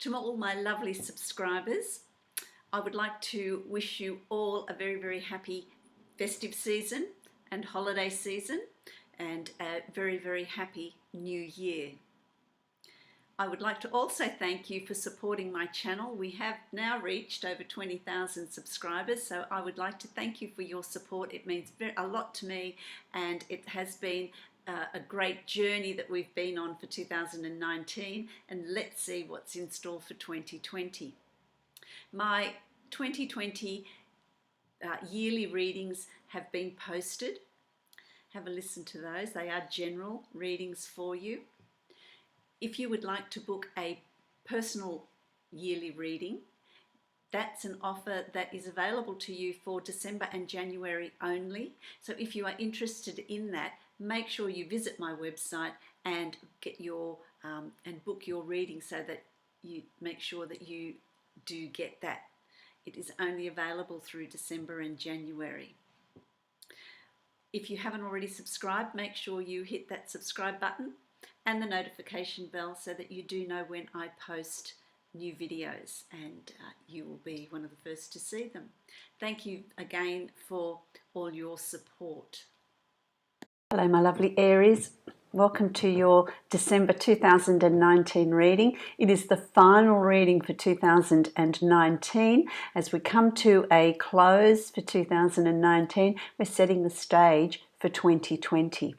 To all my lovely subscribers, I would like to wish you all a very, very happy festive season and holiday season and a very, very happy new year. I would like to also thank you for supporting my channel. We have now reached over 20,000 subscribers, so I would like to thank you for your support. It means a lot to me, and it has been a great journey that we've been on for 2019, and let's see what's in store for 2020. My 2020 yearly readings have been posted. Have a listen to those. They are general readings for you. If you would like to book a personal yearly reading, that's an offer that is available to you for December and January only. So if you are interested in that, make sure you visit my website and get your and book your reading so that you make sure that you do get that. It is only available through December and January. If you haven't already subscribed, make sure you hit that subscribe button and the notification bell so that you do know when I post new videos, and you will be one of the first to see them. Thank you again for all your support. Hello my lovely Aries, welcome to your December 2019 reading. It is the final reading for 2019. As we come to a close for 2019, we're setting the stage for 2020.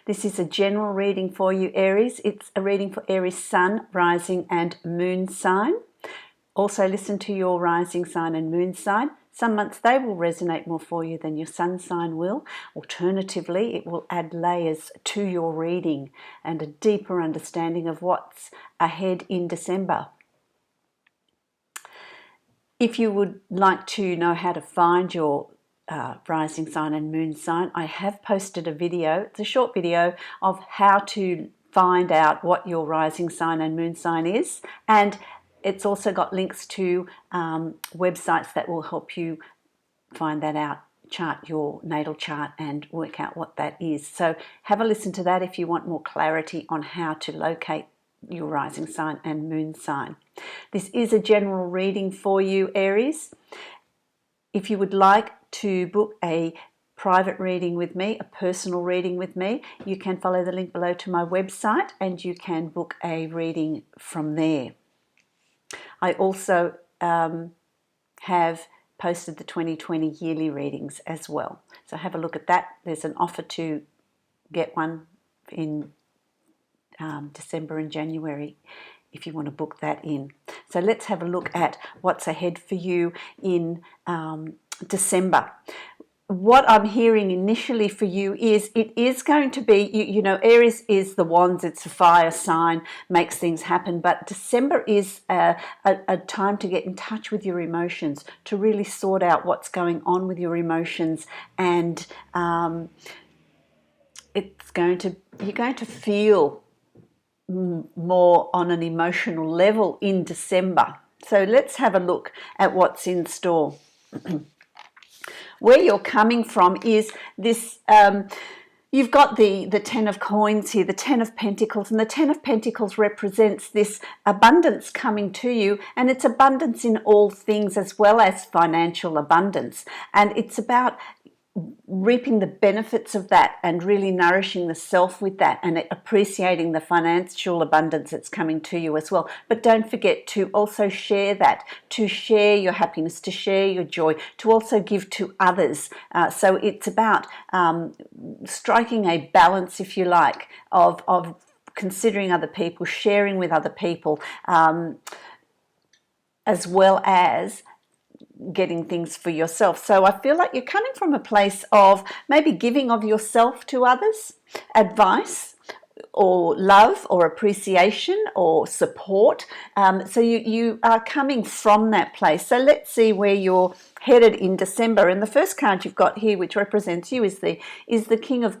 This is a general reading for you, Aries. It's a reading for Aries sun, rising and moon sign. Also listen to your rising sign and moon sign. Some months they will resonate more for you than your sun sign will. Alternatively, it will add layers to your reading and a deeper understanding of what's ahead in December. If you would like to know how to find your rising sign and moon sign, I have posted a video. It's a short video of how to find out what your rising sign and moon sign is, and it's also got links to websites that will help you find that out, chart your natal chart and work out what that is. So have a listen to that if you want more clarity on how to locate your rising sign and moon sign. This is a general reading for you, Aries. If you would like to book a private reading with me, a personal reading with me, you can follow the link below to my website and you can book a reading from there. I also have posted the 2020 yearly readings as well. So have a look at that. There's an offer to get one in December and January if you want to book that in. So let's have a look at what's ahead for you in December. What I'm hearing initially for you is it is going to be, you know, Aries is the wands, it's a fire sign, makes things happen, but December is a time to get in touch with your emotions, to really sort out what's going on with your emotions, and you're going to feel more on an emotional level in December. So let's have a look at what's in store. Where you're coming from is this, you've got the 10 of coins here, the 10 of pentacles, and the 10 of pentacles represents this abundance coming to you, and it's abundance in all things as well as financial abundance, and it's about reaping the benefits of that and really nourishing the self with that and appreciating the financial abundance that's coming to you as well. But don't forget to also share that, to share your happiness, to share your joy, to also give to others. So it's about striking a balance, if you like, of considering other people, sharing with other people, as well as getting things for yourself. So I feel like you're coming from a place of maybe giving of yourself to others, advice or love or appreciation or support. So you are coming from that place. So let's see where you're headed in December. And the first card you've got here, which represents you, is the King of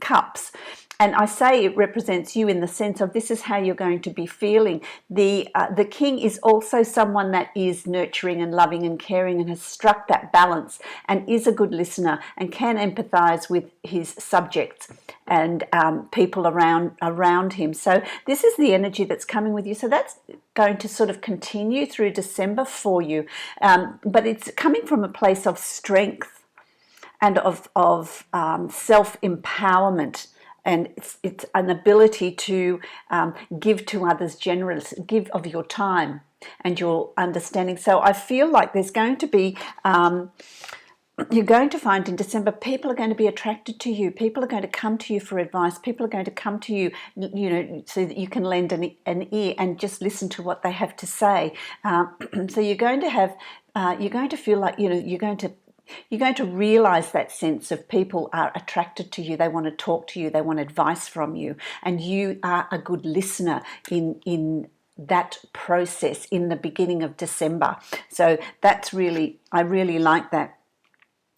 Cups. And I say it represents you in the sense of this is how you're going to be feeling. The king is also someone that is nurturing and loving and caring and has struck that balance and is a good listener and can empathize with his subjects and people around him. So this is the energy that's coming with you. So that's going to sort of continue through December for you. But it's coming from a place of strength and of self-empowerment. And it's an ability to give to others generously, give of your time and your understanding. So I feel like there's going to be, you're going to find in December, people are going to be attracted to you. People are going to come to you for advice. People are going to come to you, so that you can lend an ear and just listen to what they have to say. So you're going to have, you're going to feel like, you're going to realize that sense of people are attracted to you. They want to talk to you. They want advice from you. And you are a good listener in that process in the beginning of December. So that's really, I really like that.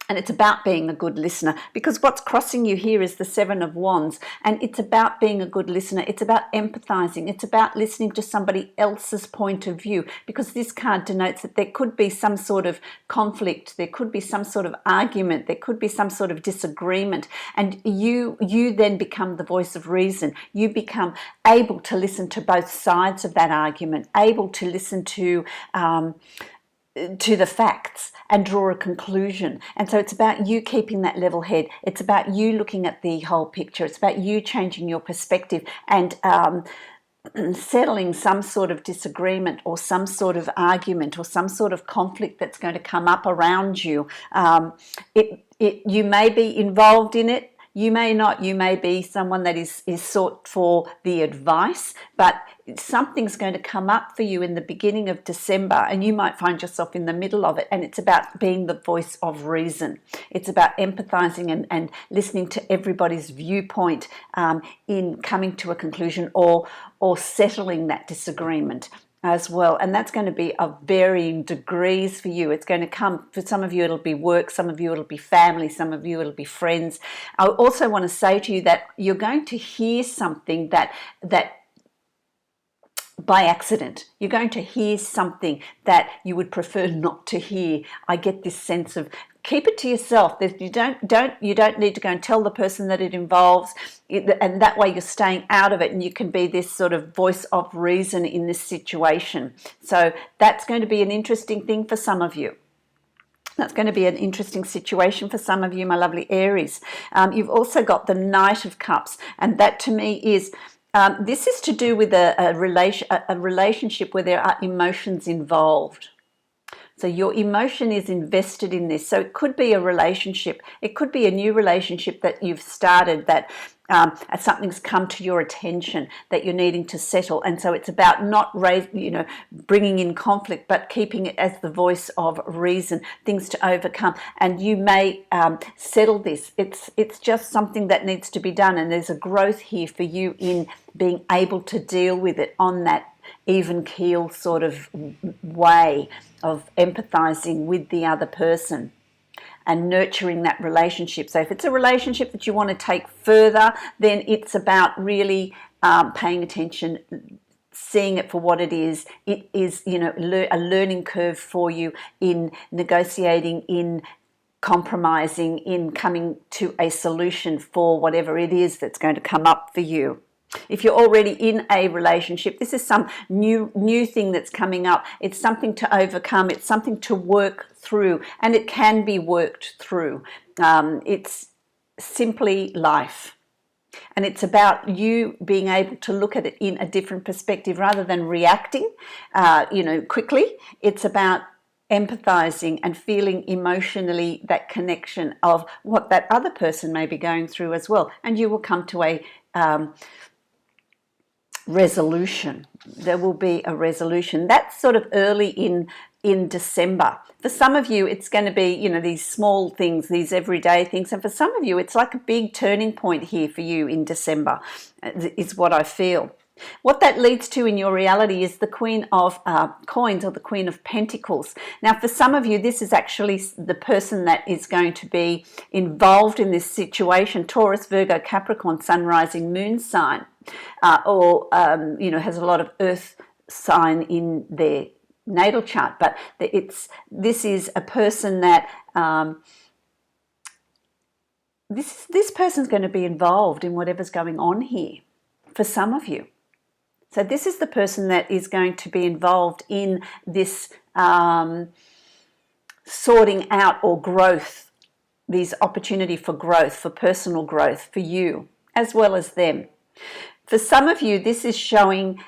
And it's about being a good listener, because what's crossing you here is the Seven of Wands, and it's about being a good listener. It's about empathizing. It's about listening to somebody else's point of view, because this card denotes that there could be some sort of conflict, there could be some sort of argument, there could be some sort of disagreement, and you then become the voice of reason. You become able to listen to both sides of that argument, able to listen to the facts and draw a conclusion. And so it's about you keeping that level head. It's about you looking at the whole picture. It's about you changing your perspective and settling some sort of disagreement or some sort of argument or some sort of conflict that's going to come up around you. You may be involved in it. You may not. You may be someone that is sought for the advice, but something's going to come up for you in the beginning of December, and you might find yourself in the middle of it, and it's about being the voice of reason. It's about empathizing and listening to everybody's viewpoint in coming to a conclusion or settling that disagreement as well. And that's going to be of varying degrees for you. It's going to come, for some of you it'll be work, some of you it'll be family, some of you it'll be friends. I also want to say to you that you're going to hear something that by accident. You're going to hear something that you would prefer not to hear. I get this sense of keep it to yourself. You don't need to go and tell the person that it involves, and that way you're staying out of it, and you can be this sort of voice of reason in this situation. So that's going to be an interesting thing for some of you. That's going to be an interesting situation for some of you, my lovely Aries. You've also got the Knight of Cups, and that to me is this is to do with a relationship where there are emotions involved. So your emotion is invested in this. So it could be a relationship. It could be a new relationship that you've started, that something's come to your attention that you're needing to settle. And so it's about not bringing in conflict, but keeping it as the voice of reason, things to overcome. And you may settle this. It's just something that needs to be done. And there's a growth here for you in being able to deal with it on that even keel sort of way of empathizing with the other person and nurturing that relationship. So if it's a relationship that you want to take further, then it's about really paying attention, seeing it for what it is. It is, a learning curve for you in negotiating, in compromising, in coming to a solution for whatever it is that's going to come up for you. If you're already in a relationship, this is some new thing that's coming up. It's something to overcome. It's something to work through, and it can be worked through. It's simply life. And it's about you being able to look at it in a different perspective rather than reacting, quickly. It's about empathizing and feeling emotionally that connection of what that other person may be going through as well. And you will come to a resolution. There will be a resolution. That's sort of early in December. For some of you, it's going to be, these small things, these everyday things. And for some of you, it's like a big turning point here for you in December, is what I feel. What that leads to in your reality is the Queen of Coins, or the Queen of Pentacles. Now, for some of you, this is actually the person that is going to be involved in this situation: Taurus, Virgo, Capricorn, Sun, Rising, Moon sign, or has a lot of Earth sign in their natal chart. But this is a person that this person's going to be involved in whatever's going on here for some of you. So this is the person that is going to be involved in this sorting out or growth, these opportunity for growth, for personal growth for you as well as them. For some of you, this is showing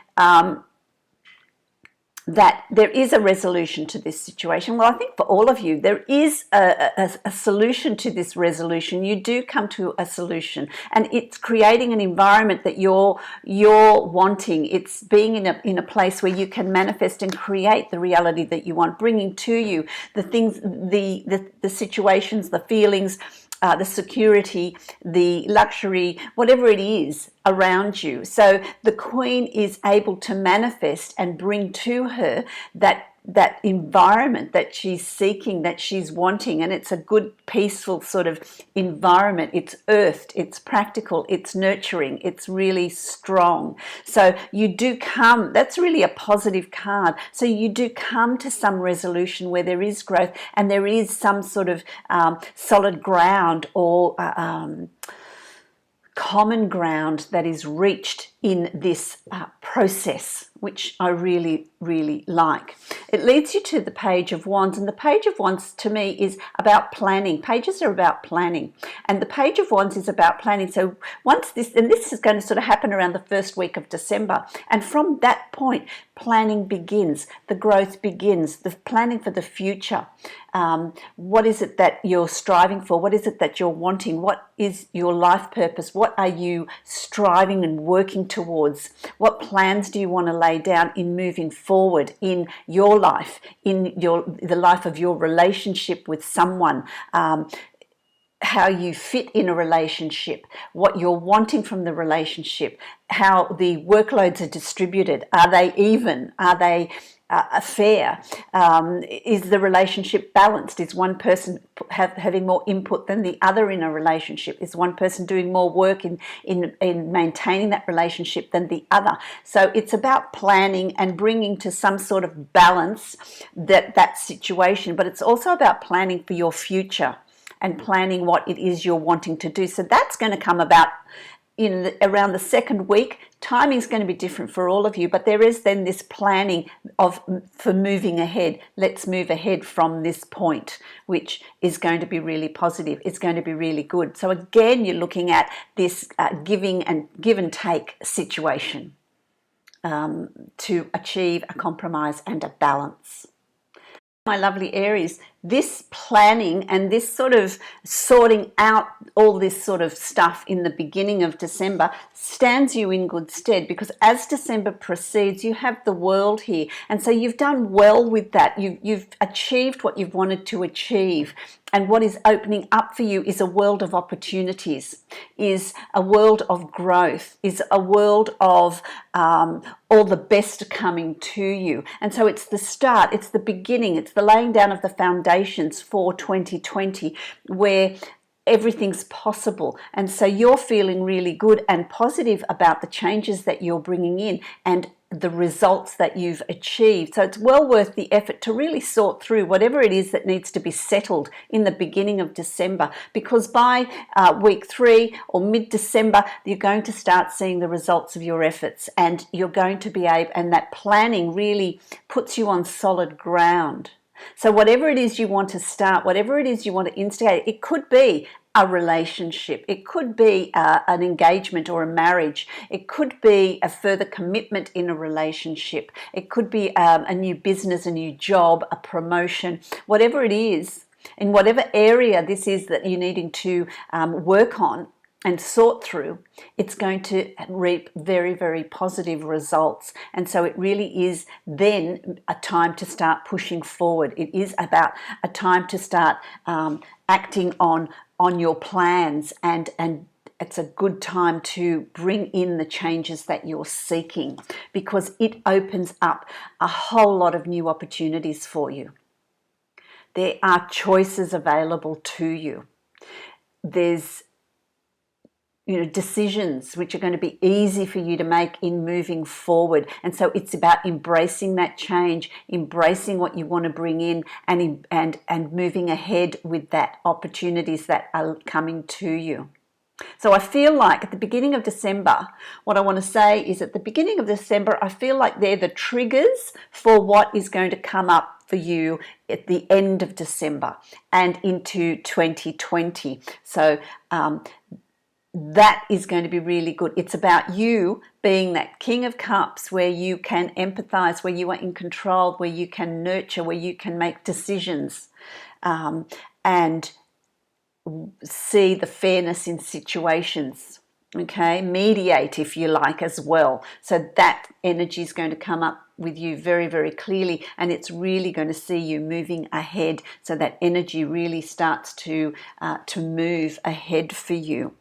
that there is a resolution to this situation. Well, I think for all of you, there is a solution to this resolution. You do come to a solution, and it's creating an environment that you're wanting. It's being in a place where you can manifest and create the reality that you want, bringing to you the things, the situations, the feelings, the security, the luxury, whatever it is around you. So the Queen is able to manifest and bring to her that environment that she's seeking, that she's wanting, and it's a good, peaceful sort of environment. It's earthed, it's practical, it's nurturing, it's really strong. So you do come, that's really a positive card. So you do come to some resolution where there is growth and there is some sort of solid ground or common ground that is reached in this process, which I really, really like. It leads you to the Page of Wands, and the Page of Wands to me is about planning. Pages are about planning, and the Page of Wands is about planning. So once this, and this is going to sort of happen around the first week of December, and from that point, planning begins, the growth begins, the planning for the future. What is it that you're striving for? What is it that you're wanting? What is your life purpose? What are you striving and working towards? What plans do you want to lay down in moving forward in your life, in the life of your relationship with someone? How you fit in a relationship, what you're wanting from the relationship, how the workloads are distributed. Are they even? Are they fair? Is the relationship balanced? Is one person having more input than the other in a relationship? Is one person doing more work in maintaining that relationship than the other? So it's about planning and bringing to some sort of balance that situation, but it's also about planning for your future and planning what it is you're wanting to do. So that's going to come about around the second week. Timing is going to be different for all of you, but there is then this planning for moving ahead. Let's move ahead from this point, which is going to be really positive. It's going to be really good. So again, you're looking at this give and take situation to achieve a compromise and a balance. My lovely Aries, this planning and this sort of sorting out all this sort of stuff in the beginning of December stands you in good stead, because as December proceeds, you have the World here, and so you've done well with that. You've achieved what you've wanted to achieve, and what is opening up for you is a world of opportunities, is a world of growth, is a world of all the best coming to you. And so it's the start, it's the beginning, it's the laying down of the foundations for 2020, where everything's possible. And so you're feeling really good and positive about the changes that you're bringing in and the results that you've achieved. So it's well worth the effort to really sort through whatever it is that needs to be settled in the beginning of December, because by week 3 or mid-December, you're going to start seeing the results of your efforts, and you're going to be able, and that planning really puts you on solid ground. So whatever it is you want to start, whatever it is you want to instigate, it could be a relationship, it could be an engagement or a marriage, it could be a further commitment in a relationship, it could be a new business, a new job, a promotion, whatever it is, in whatever area this is that you're needing to work on and sort through, it's going to reap very, very positive results. And so it really is then a time to start pushing forward. It is about a time to start acting on your plans and it's a good time to bring in the changes that you're seeking, because it opens up a whole lot of new opportunities for you. There are choices available to you. There's decisions which are going to be easy for you to make in moving forward. And so it's about embracing that change, embracing what you want to bring in, and moving ahead with that opportunities that are coming to you. So I feel like at the beginning of December, what I want to say is at the beginning of December, I feel like they're the triggers for what is going to come up for you at the end of December and into 2020. So that is going to be really good. It's about you being that King of Cups, where you can empathize, where you are in control, where you can nurture, where you can make decisions, and see the fairness in situations. Okay, mediate if you like as well. So that energy is going to come up with you very, very clearly, and it's really going to see you moving ahead. So that energy really starts to move ahead for you.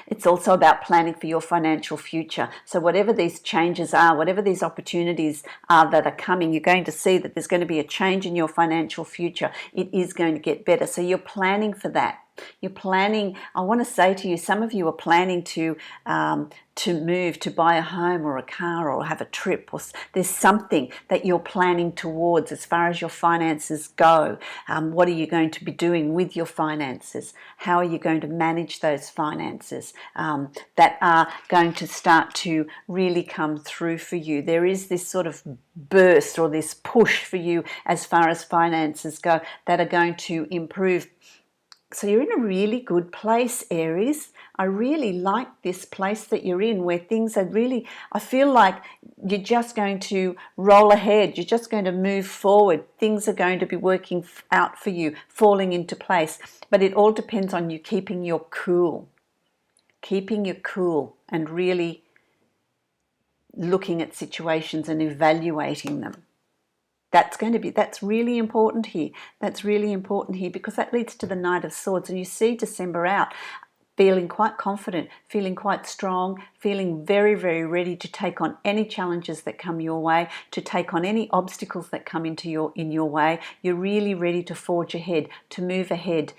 It's also about planning for your financial future. So whatever these changes are, whatever these opportunities are that are coming, you're going to see that there's going to be a change in your financial future. It is going to get better. So you're planning for that. You're planning, I want to say to you, some of you are planning to move, to buy a home or a car or have a trip, or there's something that you're planning towards as far as your finances go. What are you going to be doing with your finances? How are you going to manage those finances that are going to start to really come through for you? There is this sort of burst or this push for you as far as finances go that are going to improve. So you're in a really good place, Aries. I really like this place that you're in, where things are really, I feel like you're just going to roll ahead. You're just going to move forward. Things are going to be working out for you, falling into place. But it all depends on you keeping your cool and really looking at situations and evaluating them. That's really important here. That's really important here, because that leads to the Knight of Swords, and you see December out feeling quite confident, feeling quite strong, feeling very, very ready to take on any challenges that come your way, to take on any obstacles that come in your way. You're really ready to forge ahead, to move ahead.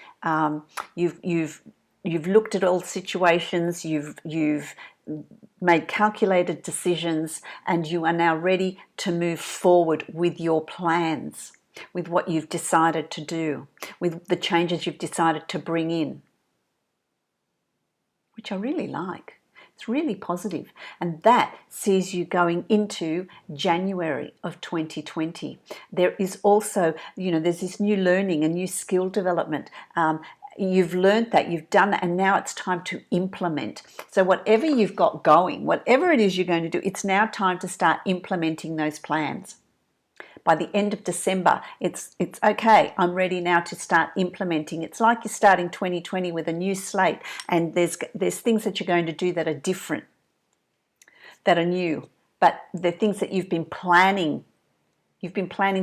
You've looked at all situations. You've made calculated decisions, and you are now ready to move forward with your plans, with what you've decided to do, with the changes you've decided to bring in, which I really like. It's really positive, and that sees you going into January of 2020. There is also, there's this new learning, a new skill development. You've learned that, you've done that, and now it's time to implement. So whatever you've got going, whatever it is you're going to do, it's now time to start implementing those plans. By the end of December, it's okay, I'm ready now to start implementing. It's like you're starting 2020 with a new slate, and there's things that you're going to do that are different, that are new, but they're things that you've been planning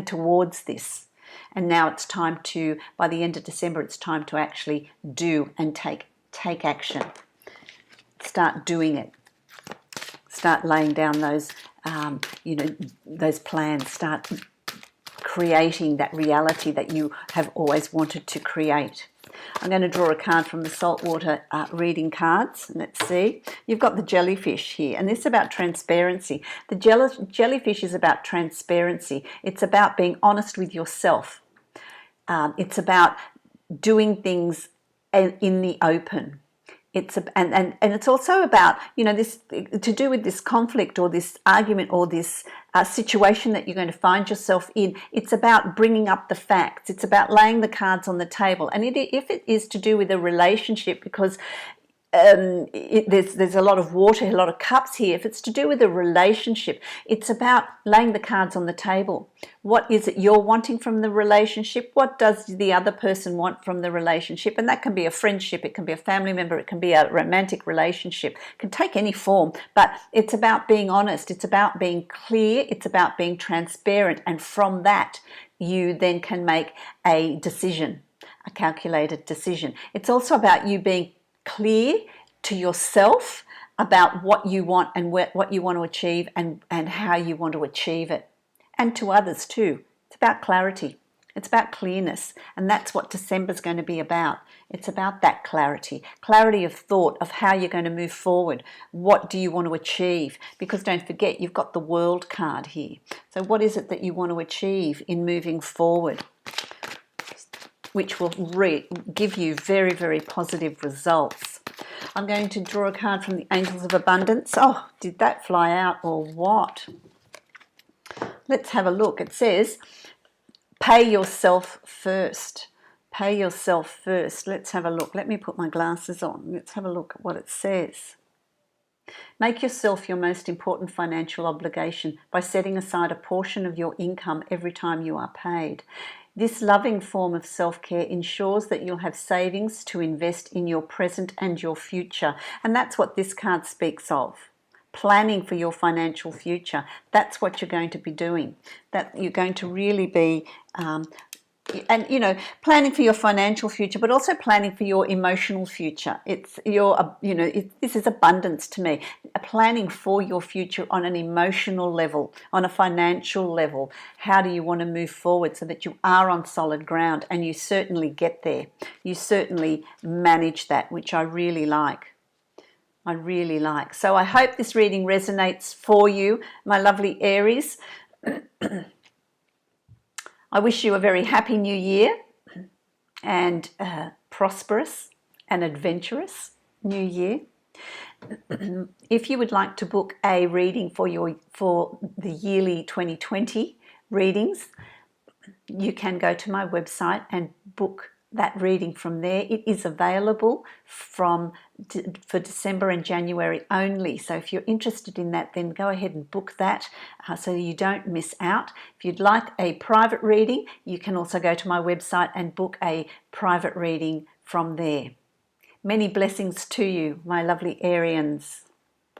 towards this. And now it's time to, by the end of December, it's time to actually do and take action. Start doing it. Start laying down those, those plans. Start creating that reality that you have always wanted to create. I'm going to draw a card from the Saltwater reading cards. Let's see. You've got the jellyfish here, and this is about transparency. The jellyfish is about transparency. It's about being honest with yourself. It's about doing things in the open. And it's also about, this to do with this conflict or this argument or this situation that you're going to find yourself in. It's about bringing up the facts. It's about laying the cards on the table. And if it is to do with a relationship, because there's a lot of water, a lot of cups here. If it's to do with a relationship, it's about laying the cards on the table. What is it you're wanting from the relationship? What does the other person want from the relationship? And that can be a friendship, it can be a family member, it can be a romantic relationship. It can take any form, but it's about being honest. It's about being clear. It's about being transparent. And from that, you then can make a decision, a calculated decision. It's also about you being clear to yourself about what you want and what you want to achieve and how you want to achieve it. And to others too. It's about clarity. It's about clearness. And that's what December's going to be about. It's about that clarity. Clarity of thought of how you're going to move forward. What do you want to achieve? Because don't forget, you've got the World card here. So what is it that you want to achieve in moving forward? Which will give you very, very positive results. I'm going to draw a card from the Angels of Abundance. Oh, did that fly out or what? Let's have a look. It says, pay yourself first. Pay yourself first. Let's have a look. Let me put my glasses on. Let's have a look at what it says. Make yourself your most important financial obligation by setting aside a portion of your income every time you are paid. This loving form of self-care ensures that you'll have savings to invest in your present and your future. And that's what this card speaks of. Planning for your financial future. That's what you're going to be doing. That you're going to really be, planning for your financial future, but also planning for your emotional future. It's this is abundance to me. Planning for your future on an emotional level, on a financial level. How do you want to move forward so that you are on solid ground and you certainly get there? You certainly manage that, which I really like. I really like. So I hope this reading resonates for you, my lovely Aries. I wish you a very happy new year and prosperous and adventurous new year. If you would like to book a reading for the yearly 2020 readings, you can go to my website and book that reading from there. It is available for December and January only. So if you're interested in that, then go ahead and book that so you don't miss out. If you'd like a private reading, you can also go to my website and book a private reading from there. Many blessings to you, my lovely Arians.